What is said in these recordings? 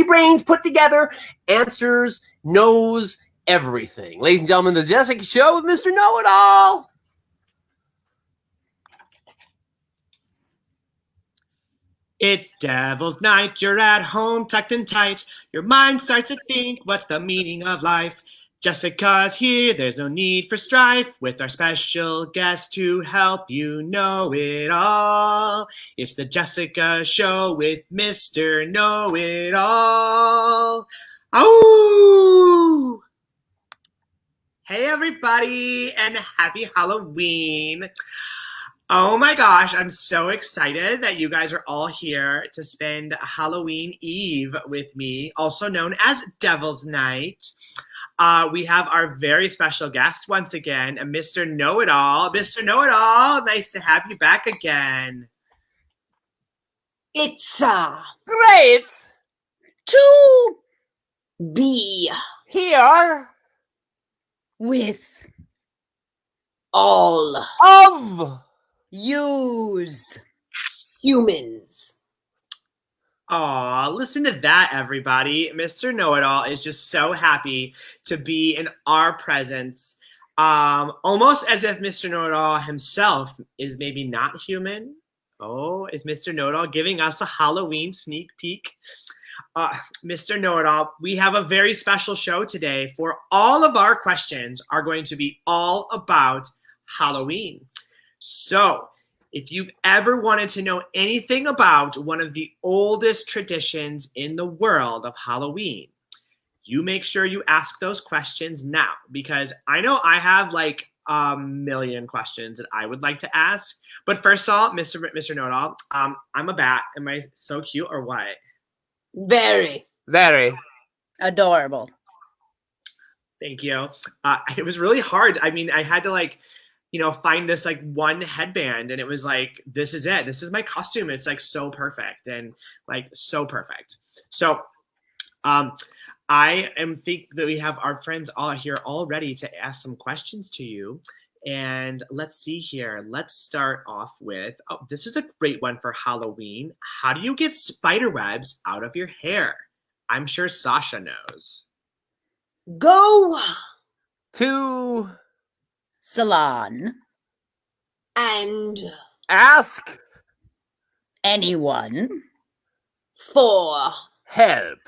brains put together, answers, knows everything. Ladies and gentlemen, the Jessica Show with Mr. Know-It-All. It's Devil's Night, you're at home tucked in tight. Your mind starts to think, what's the meaning of life? Jessica's here, there's no need for strife. With our special guest to help you know it all. It's the Jessica Show with Mr. Know-It-All. Oh! Hey everybody, and happy Halloween. Oh my gosh, I'm so excited that you guys are all here to spend Halloween Eve with me, also known as Devil's Night. We have our very special guest once again, Mr. Know-It-All. Mr. Know-It-All, nice to have you back again. It's Great to be here with all of use humans. Aw, listen to that, everybody. Mr. Know-It-All is just so happy to be in our presence. Almost as if Mr. Know-It-All himself is maybe not human. Oh, is Mr. Know-It-All giving us a Halloween sneak peek? Mr. Know-It-All, we have a very special show today, for all of our questions are going to be all about Halloween. So, if you've ever wanted to know anything about one of the oldest traditions in the world of Halloween, you make sure you ask those questions now, because I know I have like a million questions that I would like to ask. But first of all, Mr. Know-It-All, I'm a bat. Am I so cute or what? Very adorable. Thank you. It was really hard. I mean, I had to find this like one headband, and it was like, this is it. This is my costume. It's like so perfect and like so perfect. So I think that we have our friends all here all ready to ask some questions to you. And let's see here. Let's start off with, this is a great one for Halloween. How do you get spider webs out of your hair? I'm sure Sasha knows. Go to salon and ask anyone for help.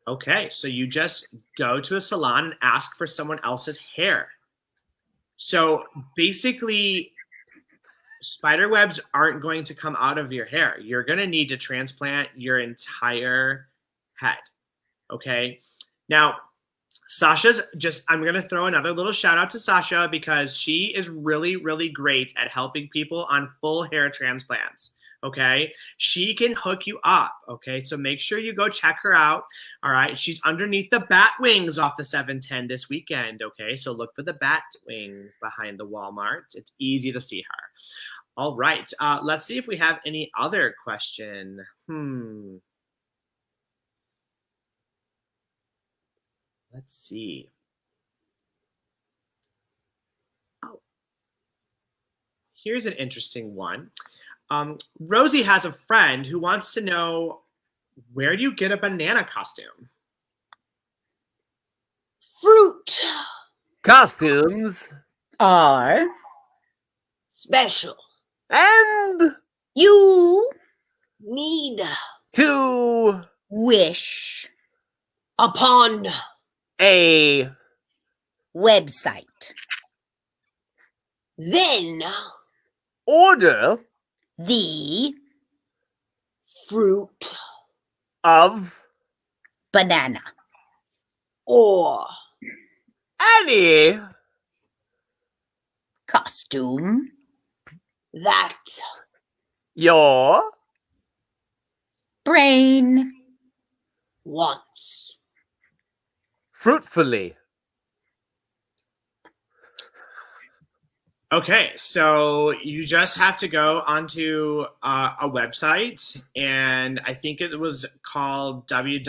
Okay, so you just go to a salon and ask for someone else's hair. So basically, spider webs aren't going to come out of your hair. You're going to need to transplant your entire head. Okay, now Sasha's I'm going to throw another little shout out to Sasha, because she is really, really great at helping people on full hair transplants. Okay, she can hook you up. Okay, so make sure you go check her out. All right, she's underneath the bat wings off the 710 this weekend. Okay, so look for the bat wings behind the Walmart. It's easy to see her. All right, let's see if we have any other question. Let's see. Oh, here's an interesting one. Rosie has a friend who wants to know, where do you get a banana costume? Fruit Costumes are special, and you need to wish upon a website. Then order the fruit of banana or any costume that your brain wants. Fruitfully. Okay, so you just have to go onto a website, and I think it was called Wish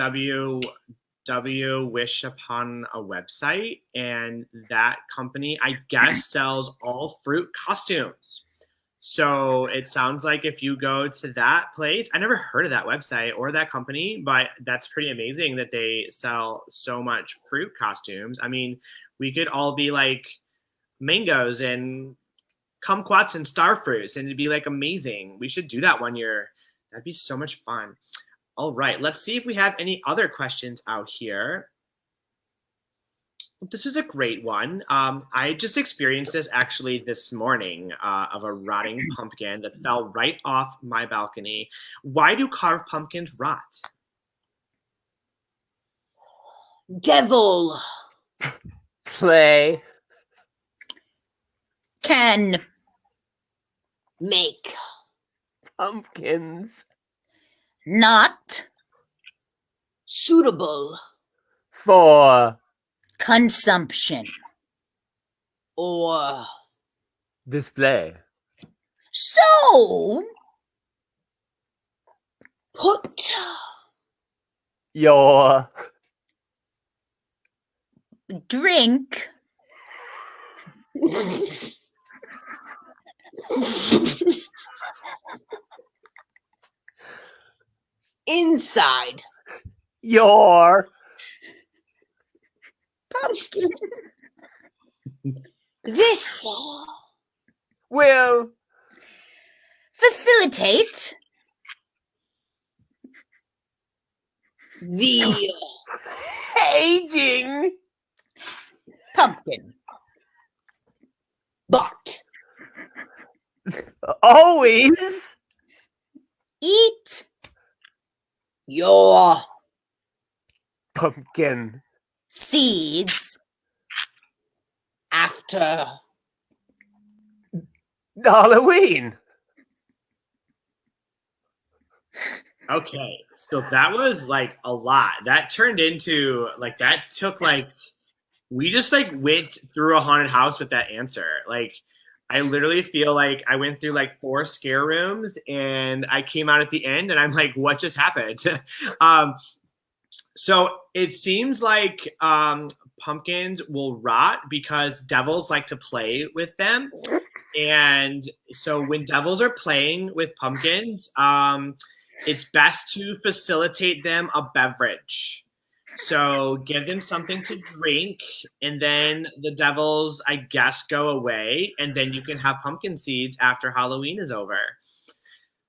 Upon a Website, and that company, I guess, sells all fruit costumes. So it sounds like if you go to that place, I never heard of that website or that company, but that's pretty amazing that they sell so much fruit costumes. I mean, we could all be like mangoes and kumquats and star fruits, and it'd be like amazing. We should do that one year. That'd be so much fun. All right, let's see if we have any other questions out here. This is a great one. I just experienced this actually this morning of a rotting pumpkin that fell right off my balcony. Why do carved pumpkins rot? Devil Play. can Make. Pumpkins. not Suitable. For. consumption. Or. Display. So Put. Your. drink Inside. Your. pumpkin. This. Will. Facilitate The. Aging. pumpkin. But. Always. Eat Your. Pumpkin. seeds After. Halloween. Okay, so that was like a lot. That turned into like that took like we just like went through a haunted house with that answer. Like I literally feel like I went through like 4 scare rooms and I came out at the end and I'm like, what just happened? So it seems like pumpkins will rot because devils like to play with them. And so when devils are playing with pumpkins, it's best to facilitate them a beverage. So give them something to drink, and then the devils, I guess, go away, and then you can have pumpkin seeds after Halloween is over.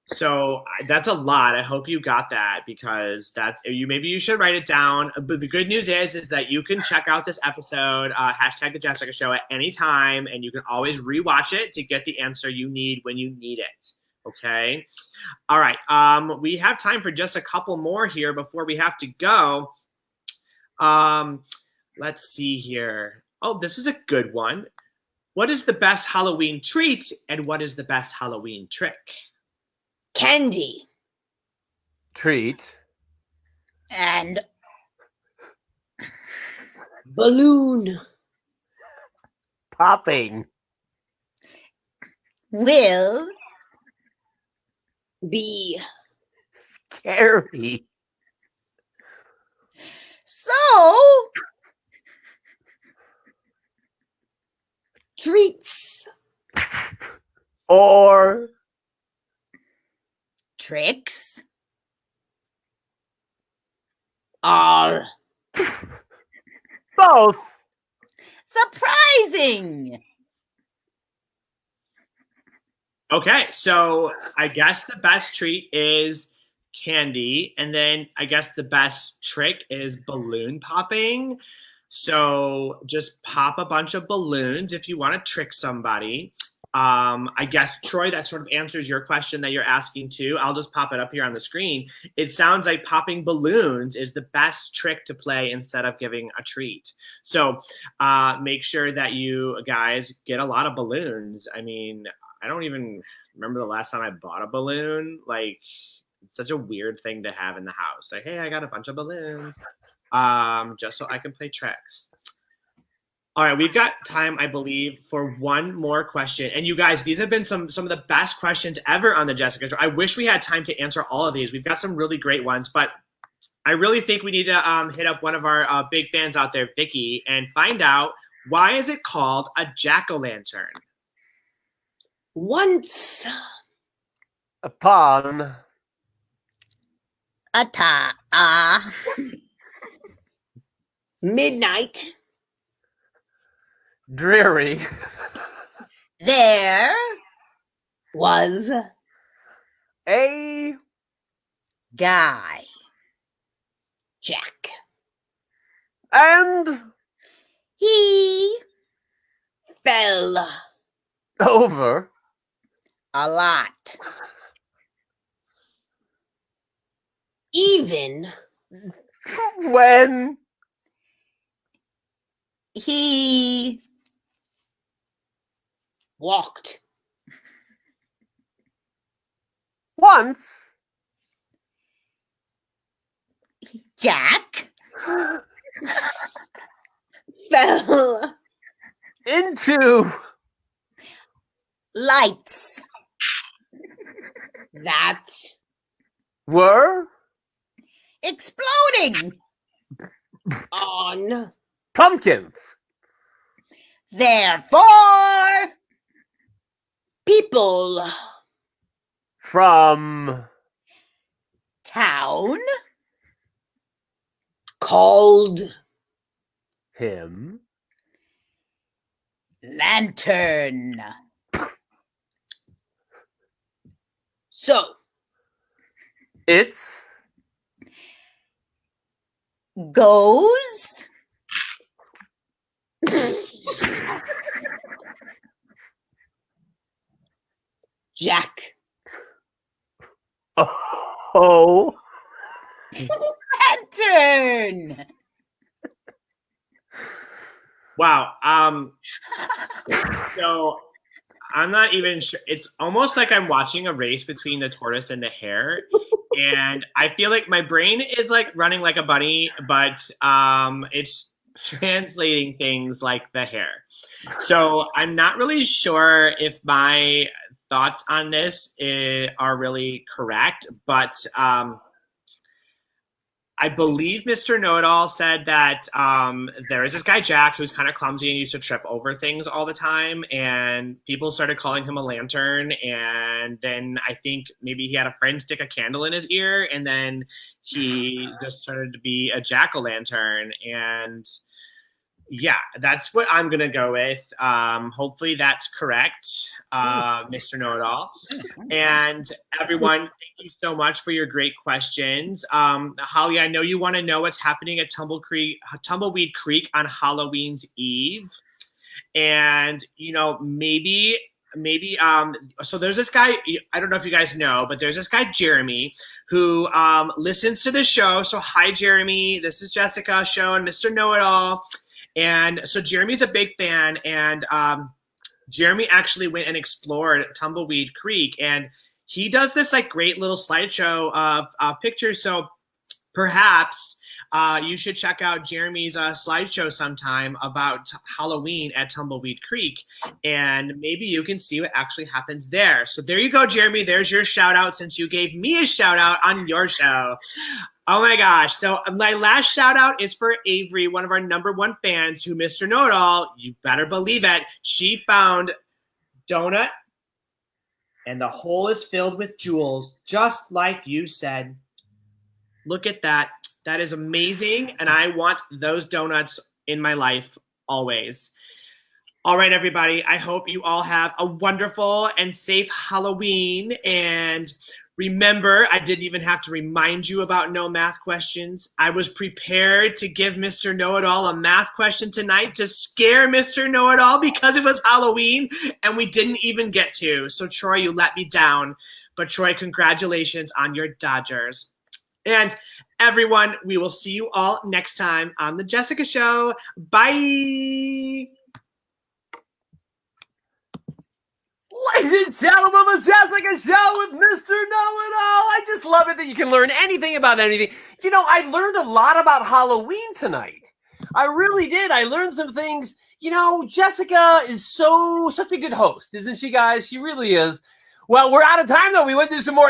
So that's a lot. I hope you got that because that's you. Maybe you should write it down. But the good news is that you can check out this episode, hashtag the Jessica Show at any time, and you can always rewatch it to get the answer you need when you need it. Okay. All right. We have time for just a couple more here before we have to go. Let's see here. Oh, this is a good one. What is the best Halloween treat and what is the best Halloween trick? Candy. Treat. and Balloon. Popping. will Be. Scary. so Treats. Or. tricks Are. Both. surprising. Okay, so I guess the best treat is candy, and then I guess the best trick is balloon popping. So just pop a bunch of balloons if you want to trick somebody. I guess, Troy, that sort of answers your question that you're asking too. I'll just pop it up here on the screen. It sounds like popping balloons is the best trick to play instead of giving a treat. So make sure that you guys get a lot of balloons. I mean, I don't even remember the last time I bought a balloon. Like, it's such a weird thing to have in the house. Like, hey, I got a bunch of balloons just so I can play tricks. All right, we've got time, I believe, for one more question. And you guys, these have been some of the best questions ever on the Jessica Show. I wish we had time to answer all of these. We've got some really great ones, but I really think we need to hit up one of our big fans out there, Vicky, and find out why is it called a jack-o'-lantern? Once upon midnight, dreary there was a guy Jack. and he Fell over a lot even when he walked once Jack fell into lights that were exploding on pumpkins therefore people from town called him lantern so it's goes Jack oh lantern. Wow. So I'm not even sure. It's almost like I'm watching a race between the tortoise and the hare. And I feel like my brain is like running like a bunny, but it's translating things like the hare. So I'm not really sure if my thoughts on this are really correct, but I believe Mr. Know-It-All said that there is this guy, Jack, who's kind of clumsy and used to trip over things all the time. And people started calling him a lantern. And then I think maybe he had a friend stick a candle in his ear. And then he just started to be a jack-o'-lantern. And yeah, that's what I'm going to go with. Hopefully that's correct, Mr. Know-It-All. And everyone, thank you so much for your great questions. Holly, I know you want to know what's happening at Tumbleweed Creek on Halloween's Eve. And, you know, maybe so there's this guy, I don't know if you guys know, but there's this guy Jeremy who listens to the show. So hi Jeremy, this is Jessica show and Mr. Know-It-All. And so Jeremy's a big fan, and Jeremy actually went and explored Tumbleweed Creek, and he does this like great little slideshow of pictures. So perhaps you should check out Jeremy's slideshow sometime about Halloween at Tumbleweed Creek, and maybe you can see what actually happens there. So there you go, Jeremy. There's your shout out since you gave me a shout out on your show. Oh my gosh. So my last shout out is for Avery, one of our #1 fans who Mr. Know-It-All, you better believe it, she found donut and the hole is filled with jewels, just like you said. Look at that. That is amazing. And I want those donuts in my life always. All right, everybody. I hope you all have a wonderful and safe Halloween. And remember, I didn't even have to remind you about no math questions. I was prepared to give Mr. Know-It-All a math question tonight to scare Mr. Know-It-All because it was Halloween, and we didn't even get to. So, Troy, you let me down. But, Troy, congratulations on your Dodgers. And everyone, we will see you all next time on The Jessica Show. Bye! Ladies and gentlemen, The Jessica Show with Mr. Know-It-All. I just love it that you can learn anything about anything. You know, I learned a lot about Halloween tonight. I really did. I learned some things. You know, Jessica is such a good host, isn't she, guys? She really is. Well, we're out of time, though. We went through some more